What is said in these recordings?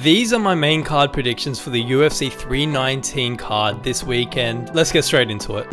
these are my main card predictions for the UFC 319 card this weekend. Let's get straight into it.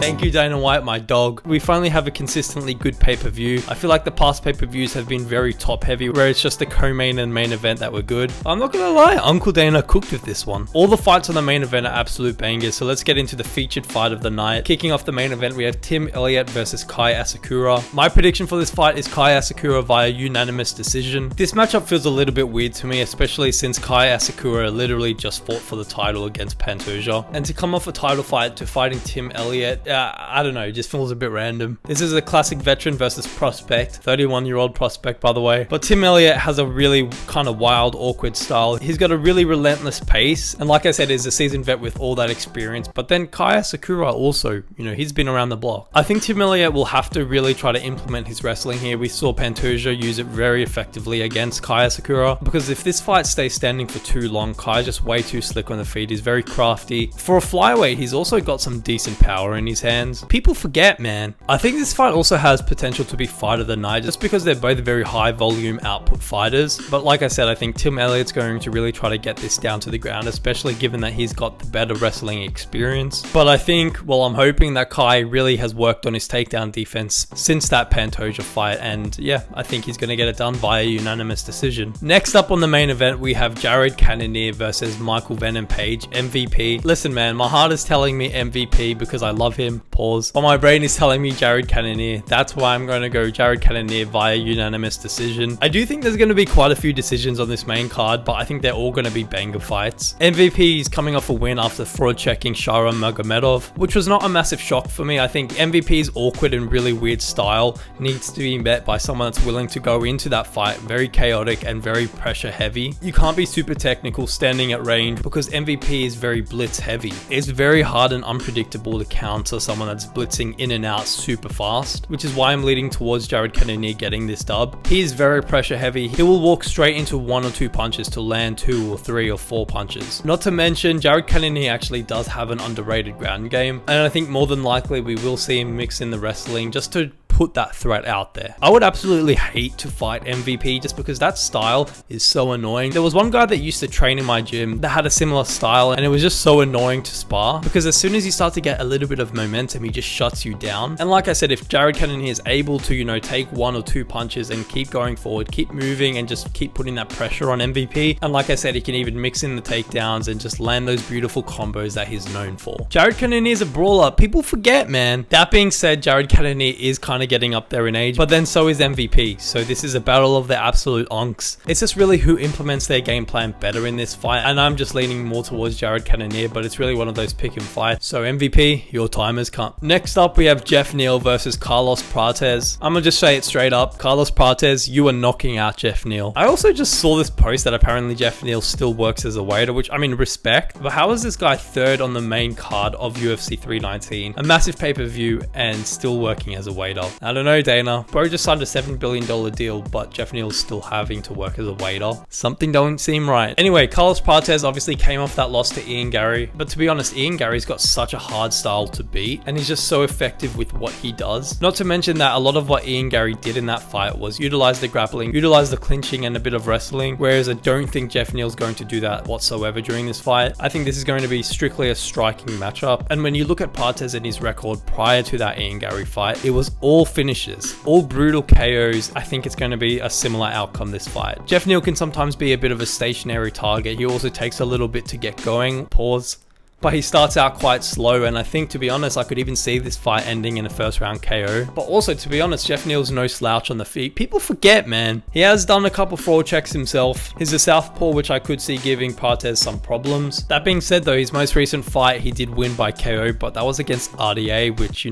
Thank you, DanaWhite, my dog. We finally have a consistently good pay-per-view. I feel like the past pay-per-views have been very top-heavy, where it's just the co-main and main event that were good. I'm not gonna lie, Uncle Dana cooked with this one. All the fights on the main event are absolute bangers, so let's get into the featured fight of the night. Kicking off the main event, we have Tim Elliot versus Kai Asakura. My prediction for this fight is Kai Asakura via unanimous decision. This matchup feels a little bit weird to me, especially since Kai Asakura literally just fought for the title against Pantoja. And to come off a title fight to fighting Tim Elliot, I don't know, it just feels a bit random. This is a classic veteran versus prospect, 31-year-old prospect by the way. But Tim Elliot has a really kind of wild, awkward style. He's got a really relentless pace, and like I said, is a seasoned vet with all that experience. But then Kai Asakura also, he's been around the block. I think Tim Elliot will have to really try to implement his wrestling here. We saw Pantoja use it very effectively against Kai Asakura, because if this fight stays standing for too long, Kai's just way too slick on the feet. He's very crafty. For a flyweight, he's also got some decent power in his hands. People forget, man. I think this fight also has potential to be fight of the night, just because they're both very high volume output fighters. But like I said, I think Tim Elliott's going to really try to get this down to the ground, especially given that he's got the better wrestling experience. But I think, well, I'm hoping that Kai really has worked on his takedown defense since that Pantoja fight, and yeah, I think he's going to get it done via unanimous decision. Next up on the main event, we have Jared Cannonier versus Michael Venom Page, MVP. Listen, man, my heart is telling me MVP because I love him. Pause. But my brain is telling me Jared Cannonier. That's why I'm going to go Jared Cannonier via unanimous decision. I do think there's going to be quite a few decisions on this main card, but I think they're all going to be banger fights. MVP is coming off a win after fraud checking Sharon Magomedov, which was not a massive shock for me. I think MVP's awkward and really weird style needs to be met by someone that's willing to go into that fight very chaotic and very pressure heavy. You can't be super technical standing at range because MVP is very blitz heavy. It's very hard and unpredictable to counter someone that's blitzing in and out super fast, which is why I'm leading towards Jared Cannonier getting this dub. He is very pressure heavy. He will walk straight into 1 or 2 punches to land 2 or 3 or 4 punches. Not to mention, Jared Cannonier actually does have an underrated ground game, and I think more than likely we will see him mix in the wrestling just to put that threat out there. I would absolutely hate to fight MVP just because that style is so annoying. There was one guy that used to train in my gym that had a similar style, and it was just so annoying to spar because as soon as you start to get a little bit of momentum, he just shuts you down. And like I said, if Jared Cannonier is able to, take 1 or 2 punches and keep going forward, keep moving and just keep putting that pressure on MVP, and like I said, he can even mix in the takedowns and just land those beautiful combos that he's known for. Jared Cannonier is a brawler. People forget, man. That being said, Jared Cannonier is kind of getting up there in age, but then so is MVP, so this is a battle of the absolute unks. It's just really who implements their game plan better in this fight, and I'm just leaning more towards Jared Cannonier, but it's really one of those pick and fights. So MVP, your time has come. Next up, we have Jeff Neal versus Carlos Prates. I'm gonna just say it straight up, Carlos Prates, you are knocking out Jeff Neal. I also just saw this post that apparently Jeff Neal still works as a waiter, which I mean, respect, but how is this guy 3rd on the main card of UFC 319, a massive pay-per-view, and still working as a waiter? I don't know, Dana. Bro just signed a $7 billion deal, but Jeff Neal's still having to work as a waiter. Something don't seem right. Anyway, Carlos Prates obviously came off that loss to Ian Gary, but to be honest, Ian Gary's got such a hard style to beat, and he's just so effective with what he does. Not to mention that a lot of what Ian Gary did in that fight was utilize the grappling, utilize the clinching and a bit of wrestling, whereas I don't think Jeff Neal's going to do that whatsoever during this fight. I think this is going to be strictly a striking matchup, and when you look at Prates and his record prior to that Ian Gary fight, it was all finishes, all brutal KOs. I think it's going to be a similar outcome this fight. Jeff Neal can sometimes be a bit of a stationary target. He also takes a little bit to get going. Pause. But he starts out quite slow, and I think, to be honest, I could even see this fight ending in a 1st round KO. But also, to be honest, Jeff Neal's no slouch on the feet. People forget, man. He has done a couple fraud checks himself. He's a southpaw, which I could see giving Prates some problems. That being said, though, his most recent fight, he did win by KO, but that was against RDA, which,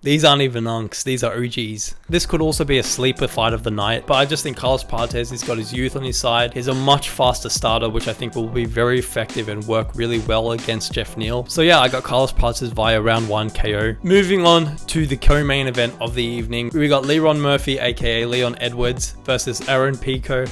these aren't even unks, these are OGs. This could also be a sleeper fight of the night, but I just think Carlos Prates has got his youth on his side. He's a much faster starter, which I think will be very effective and work really well against Jeff Neal. So yeah, I got Carlos Prates via round 1 KO. Moving on to the co-main event of the evening, we got Leron Murphy, aka Leon Edwards, versus Aaron Pico.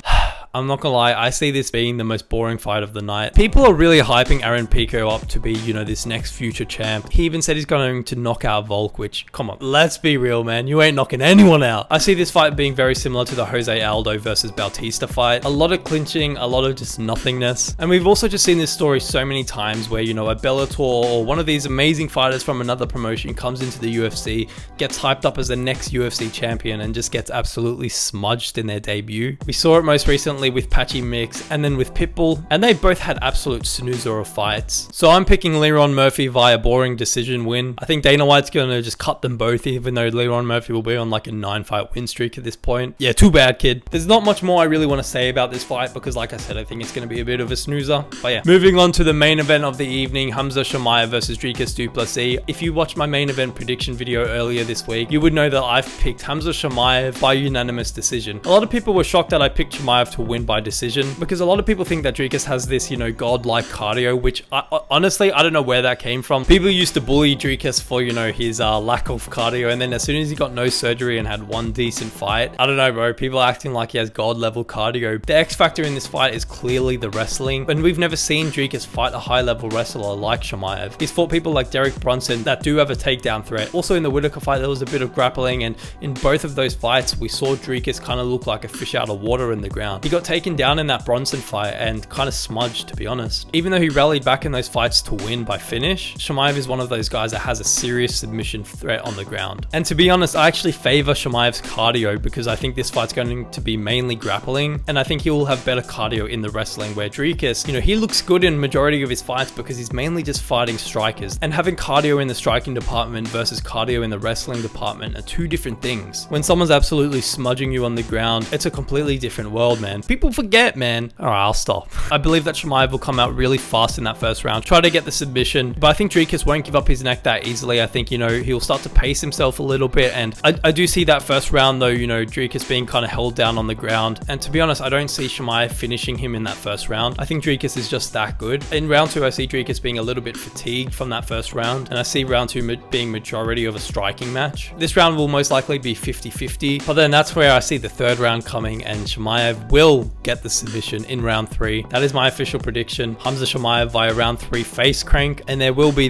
I'm not gonna lie, I see this being the most boring fight of the night. People are really hyping Aaron Pico up to be, you know, this next future champ. He even said he's going to knock out Volk, which, come on, let's be real, man. You ain't knocking anyone out. I see this fight being very similar to the Jose Aldo versus Bautista fight. A lot of clinching, a lot of just nothingness. And we've also just seen this story so many times where, you know, a Bellator or one of these amazing fighters from another promotion comes into the UFC, gets hyped up as the next UFC champion, and just gets absolutely smudged in their debut. We saw it most recently with Patchy Mix and then with Pitbull, and they both had absolute snoozer of fights. So I'm picking Leron Murphy via boring decision win. I think Dana White's gonna just cut them both, even though Leron Murphy will be on like a 9-fight win streak at this point. Yeah, too bad, kid. There's not much more I really want to say about this fight because, like I said, I think it's gonna be a bit of a snoozer. But yeah, moving on to the main event of the evening, Khamzat Chimaev versus Dricus Du Plessis. If you watched my main event prediction video earlier this week, you would know that I've picked Khamzat Chimaev by unanimous decision. A lot of people were shocked that I picked Chimaev to win by decision because a lot of people think that Dricus has this, you know, godlike cardio, which honestly, I don't know where that came from. People used to bully Dricus for, you know, his lack of cardio, and then as soon as he got no surgery and had one decent fight, I don't know, bro, people are acting like he has god level cardio. The X factor in this fight is clearly the wrestling, and we've never seen Dricus fight a high level wrestler like Chimaev. He's fought people like Derek Brunson that do have a takedown threat. Also in the Whitaker fight, there was a bit of grappling, and in both of those fights, we saw Dricus kind of look like a fish out of water in the ground. He got taken down in that Bronson fight and kind of smudged, to be honest. Even though he rallied back in those fights to win by finish, Chimaev is one of those guys that has a serious submission threat on the ground. And to be honest, I actually favor Chimaev's cardio because I think this fight's going to be mainly grappling, and I think he will have better cardio in the wrestling, where Dricus, you know, he looks good in majority of his fights because he's mainly just fighting strikers, and having cardio in the striking department versus cardio in the wrestling department are two different things. When someone's absolutely smudging you on the ground, it's a completely different world, man. People forget, man. All right, I'll stop. I believe that Chimaev will come out really fast in that first round, try to get the submission, but I think Dricus won't give up his neck that easily. I think, you know, he'll start to pace himself a little bit, and I do see that first round though, you know, Dricus being kind of held down on the ground, and to be honest, I don't see Chimaev finishing him in that first round. I think Dricus is just that good. In round 2, I see Dricus being a little bit fatigued from that first round, and I see round 2 being majority of a striking match. This round will most likely be 50-50, but then that's where I see the third round coming, and Chimaev will get the submission in round 3. That is my official prediction. Khamzat Chimaev via round 3 face crank, and there will be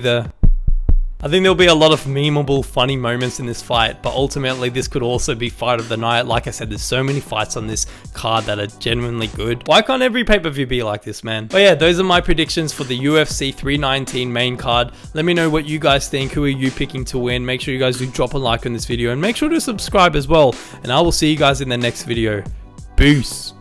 I think there'll be a lot of memeable, funny moments in this fight, but ultimately this could also be fight of the night. Like I said, there's so many fights on this card that are genuinely good. Why can't every pay-per-view be like this, man? But yeah, those are my predictions for the UFC 319 main card. Let me know what you guys think. Who are you picking to win? Make sure you guys do drop a like on this video, and make sure to subscribe as well. And I will see you guys in the next video. Peace.